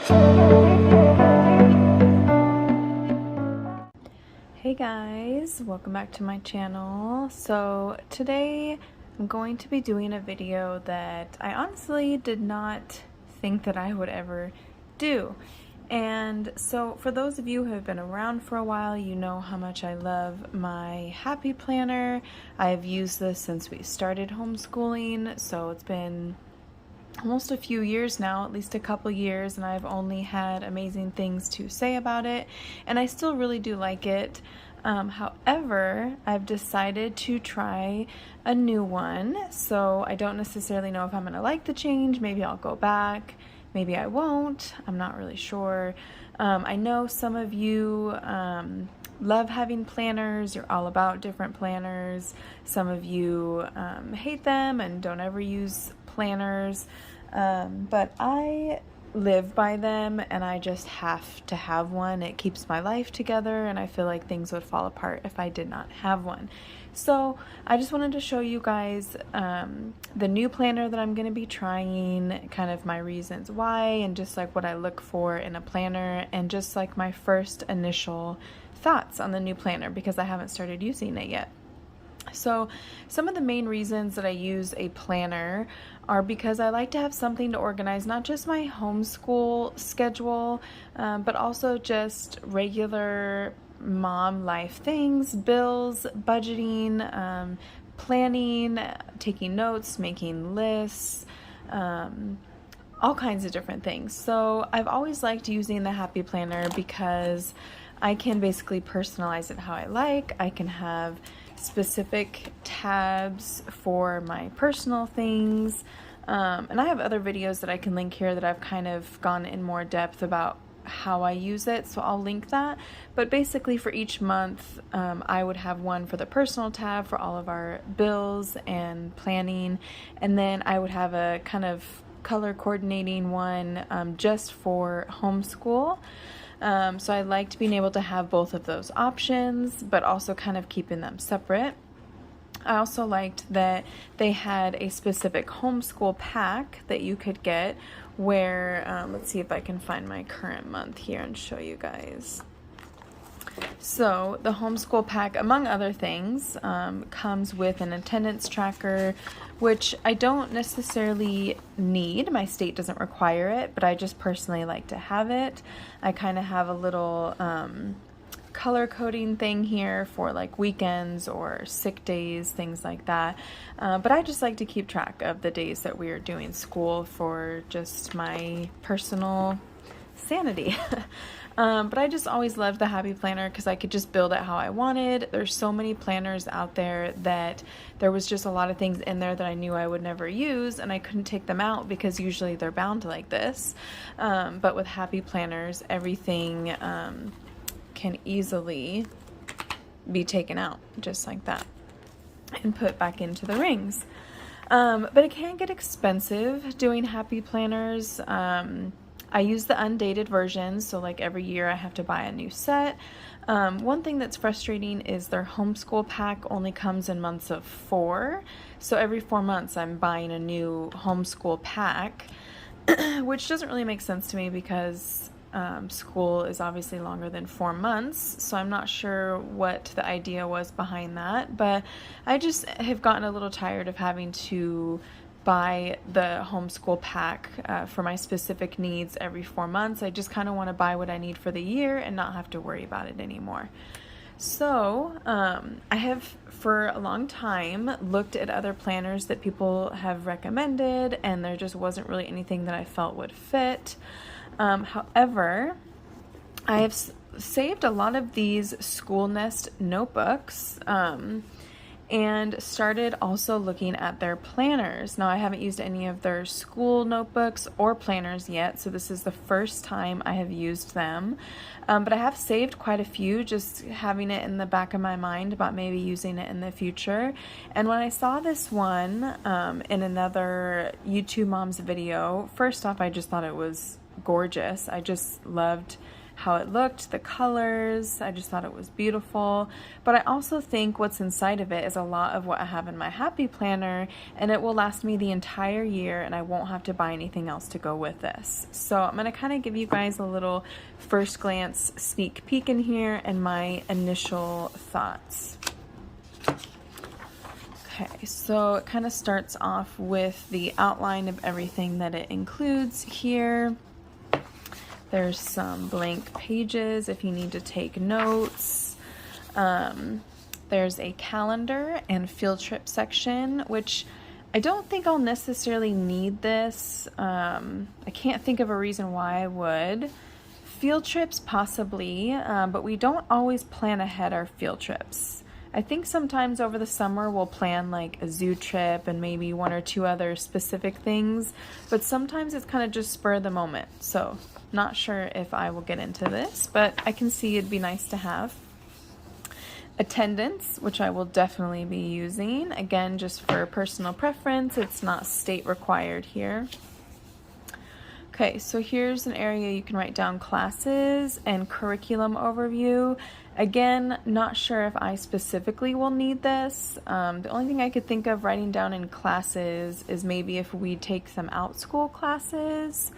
Hey guys, welcome back to my channel. So today I'm going to be doing a video that I honestly did not think that I would ever do. And so for those of you who have been around for a while, you know how much I love my Happy Planner. I have used this since we started homeschooling, so it's been almost a few years now, at least a couple years, and I've only had amazing things to say about it, and I still really do like it. However, I've decided to try a new one, so I don't necessarily know if I'm going to like the change. Maybe I'll go back, maybe I won't. I'm not really sure. I know some of you love having planners. You're all about different planners. Some of you hate them and don't ever use planners, but I live by them and I just have to have one. It keeps my life together, and I feel like things would fall apart if I did not have one. So I just wanted to show you guys the new planner that I'm going to be trying, kind of my reasons why, and just like what I look for in a planner, and just like my first initial thoughts on the new planner because I haven't started using it yet. So some of the main reasons that I use a planner are because I like to have something to organize not just my homeschool schedule, but also just regular mom life things, bills, budgeting, planning, taking notes, making lists, all kinds of different things. So I've always liked using the Happy Planner because I can basically personalize it how I like. I can have specific tabs for my personal things, and I have other videos that I can link here that I've kind of gone in more depth about how I use it, so I'll link that. But basically for each month, I would have one for the personal tab for all of our bills and planning, and then I would have a kind of color coordinating one just for homeschool. So I liked being able to have both of those options, but also kind of keeping them separate. I also liked that they had a specific homeschool pack that you could get where, let's see if I can find my current month here and show you guys. So the homeschool pack, among other things, comes with an attendance tracker, which I don't necessarily need. My state doesn't require it, but I just personally like to have it. I kind of have a little color coding thing here for like weekends or sick days, things like that. But I just like to keep track of the days that we are doing school for just my personal sanity. But I just always loved the Happy Planner because I could just build it how I wanted. There's so many planners out there that there was just a lot of things in there that I knew I would never use, and I couldn't take them out because usually they're bound like this. But with Happy Planners, everything can easily be taken out just like that and put back into the rings. But it can get expensive doing Happy Planners. I use the undated versions, so like every year I have to buy a new set. One thing that's frustrating is their homeschool pack only comes in months of 4. So every 4 months I'm buying a new homeschool pack, which doesn't really make sense to me because school is obviously longer than 4 months. So I'm not sure what the idea was behind that, but I just have gotten a little tired of having to buy the homeschool pack for my specific needs every 4 months. I just kind of want to buy what I need for the year and not have to worry about it anymore. So I have for a long time looked at other planners that people have recommended, and there just wasn't really anything that I felt would fit. However, I have saved a lot of these School Nest notebooks and started also looking at their planners. Now, I haven't used any of their school notebooks or planners yet, so this is the first time I have used them. But I have saved quite a few, just having it in the back of my mind about maybe using it in the future. And when I saw this one in another YouTube Mom's video, first off, I just thought it was gorgeous. I just loved how it looked, the colors. I just thought it was beautiful. But I also think what's inside of it is a lot of what I have in my Happy Planner, and it will last me the entire year, and I won't have to buy anything else to go with this. So I'm gonna kind of give you guys a little first glance sneak peek in here and my initial thoughts. Okay, so it kind of starts off with the outline of everything that it includes here. There's some blank pages if you need to take notes. There's a calendar and field trip section, which I don't think I'll necessarily need this. I can't think of a reason why I would. Field trips possibly, but we don't always plan ahead our field trips. I think sometimes over the summer we'll plan like a zoo trip and maybe one or two other specific things, but sometimes it's kind of just spur of the moment. So not sure if I will get into this, but I can see it'd be nice to have. Attendance, which I will definitely be using. Again, just for personal preference, it's not state required here. Okay, so here's an area you can write down classes and curriculum overview. Again, not sure if I specifically will need this. The only thing I could think of writing down in classes is maybe if we take some out-school classes.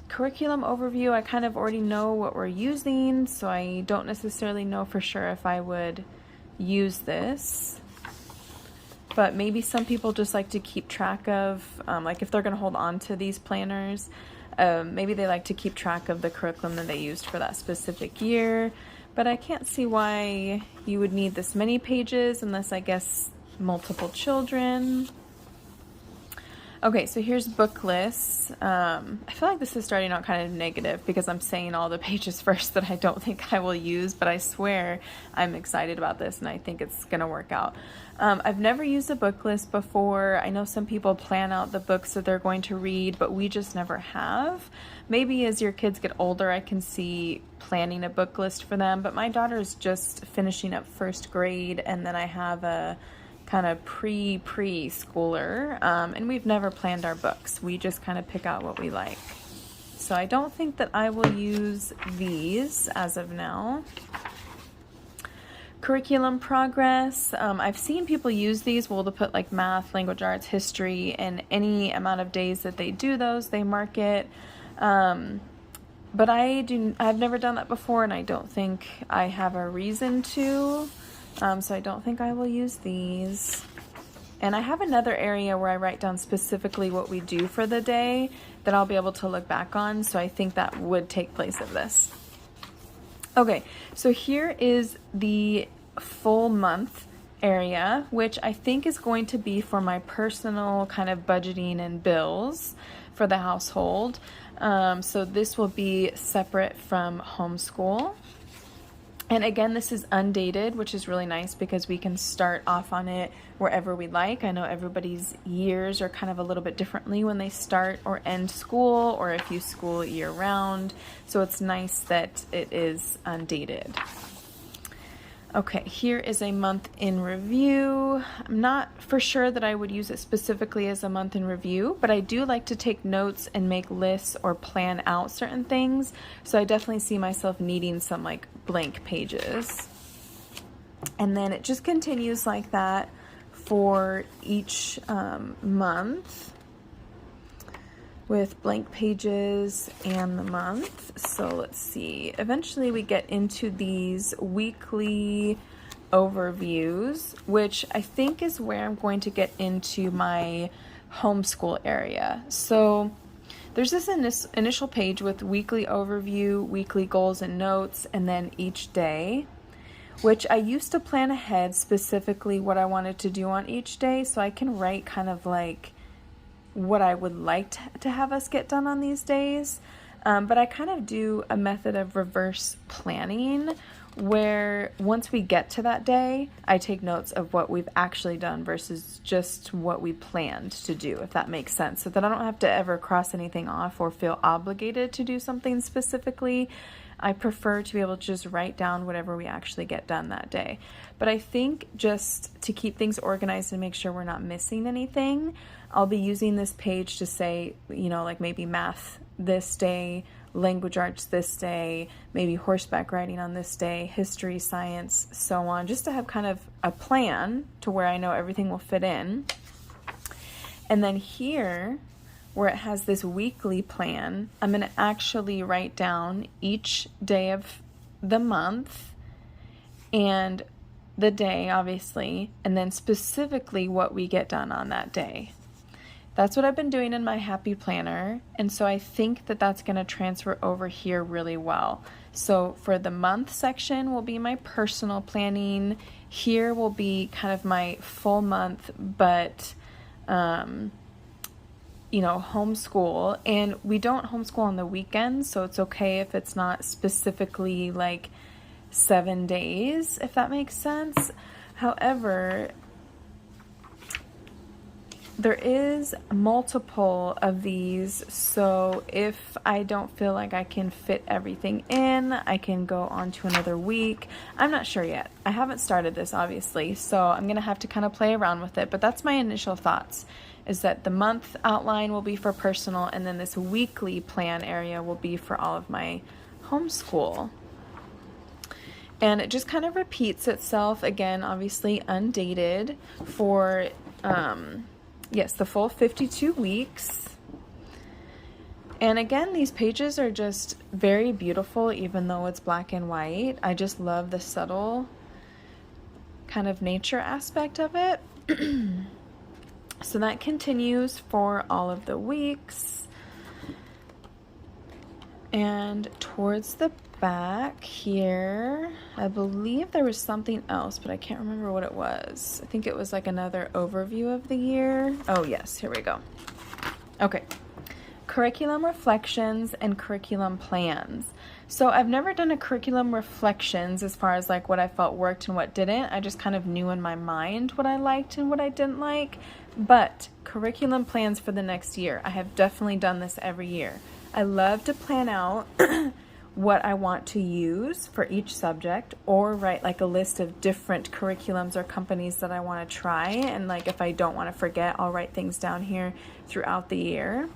Curriculum overview, I kind of already know what we're using, so I don't necessarily know for sure if I would use this. But maybe some people just like to keep track of, like if they're going to hold on to these planners, maybe they like to keep track of the curriculum that they used for that specific year. But I can't see why you would need this many pages unless, I guess, multiple children. Okay, so here's book lists. I feel like this is starting out kind of negative because I'm saying all the pages first that I don't think I will use, but I swear I'm excited about this and I think it's gonna work out. I've never used a book list before. I know some people plan out the books that they're going to read, but we just never have. Maybe as your kids get older, I can see planning a book list for them, but my daughter's just finishing up first grade, and then I have a kind of preschooler, and we've never planned our books. We just kind of pick out what we like. So I don't think that I will use these as of now. Curriculum progress. I've seen people use these. Well, to put like math, language arts, history, and any amount of days that they do those, they mark it. But I've never done that before, and I don't think I have a reason to. So I don't think I will use these. And I have another area where I write down specifically what we do for the day that I'll be able to look back on. So I think that would take place of this. Okay, so here is the full month area, which I think is going to be for my personal kind of budgeting and bills for the household. So this will be separate from homeschool. And again, this is undated, which is really nice because we can start off on it wherever we like. I know everybody's years are kind of a little bit differently when they start or end school, or if you school year round. So it's nice that it is undated. Okay, here is a month in review. I'm not for sure that I would use it specifically as a month in review, but I do like to take notes and make lists or plan out certain things. So I definitely see myself needing some like blank pages. And then it just continues like that for each month, with blank pages and the month. So let's see, eventually we get into these weekly overviews, which I think is where I'm going to get into my homeschool area. So there's this initial page with weekly overview, weekly goals and notes, and then each day, which I used to plan ahead specifically what I wanted to do on each day, so I can write kind of like what I would like to have us get done on these days. But I kind of do a method of reverse planning where once we get to that day, I take notes of what we've actually done versus just what we planned to do, if that makes sense, so that I don't have to ever cross anything off or feel obligated to do something specifically. I prefer to be able to just write down whatever we actually get done that day. But I think just to keep things organized and make sure we're not missing anything, I'll be using this page to say, you know, like maybe math this day, language arts this day, maybe horseback riding on this day, history, science, so on, just to have kind of a plan to where I know everything will fit in. And then here, where it has this weekly plan, I'm going to actually write down each day of the month and the day, obviously, and then specifically what we get done on that day. That's what I've been doing in my Happy Planner, and so I think that that's going to transfer over here really well. So for the month section will be my personal planning. Here will be kind of my full month, but you know, homeschool, and we don't homeschool on the weekends, so it's okay if it's not specifically like 7 days, if that makes sense. However, there is multiple of these, so if I don't feel like I can fit everything in, I can go on to another week. I'm not sure yet. I haven't started this, obviously, so I'm gonna have to kind of play around with it, but that's my initial thoughts, is that the month outline will be for personal, and then this weekly plan area will be for all of my homeschool. And it just kind of repeats itself, again, obviously undated, for yes, the full 52 weeks. And again, these pages are just very beautiful, even though it's black and white. I just love the subtle kind of nature aspect of it. So that continues for all of the weeks. And towards the back here, I believe there was something else, but I can't remember what it was. I think it was like another overview of the year. Oh yes, here we go. Okay. Curriculum reflections and curriculum plans. So I've never done a curriculum reflections as far as like what I felt worked and what didn't. I just kind of knew in my mind what I liked and what I didn't like. But curriculum plans for the next year, I have definitely done this every year. I love to plan out what I want to use for each subject, or write like a list of different curriculums or companies that I want to try. And like if I don't want to forget, I'll write things down here throughout the year.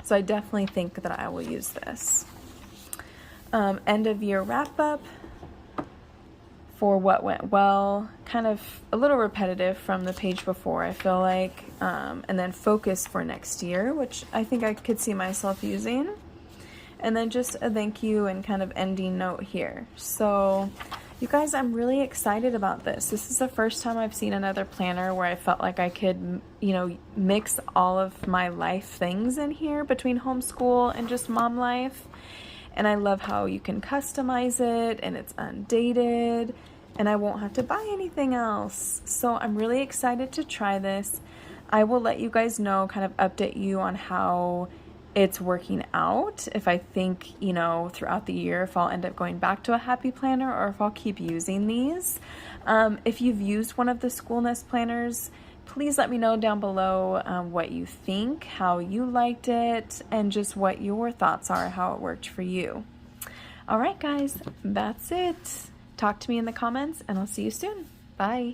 So I definitely think that I will use this. End of year wrap up for what went well, kind of a little repetitive from the page before, I feel like, and then focus for next year, which I think I could see myself using. And then just a thank you and kind of ending note here. So you guys, I'm really excited about this. This is the first time I've seen another planner where I felt like I could, you know, mix all of my life things in here between homeschool and just mom life. And I love how you can customize it and it's undated and I won't have to buy anything else. So I'm really excited to try this. I will let you guys know, kind of update you on how it's working out. If I think, you know, throughout the year, if I'll end up going back to a Happy Planner or if I'll keep using these. If you've used one of the School Nest planners, please let me know down below what you think, how you liked it, and just what your thoughts are, how it worked for you. All right, guys, that's it. Talk to me in the comments, and I'll see you soon. Bye.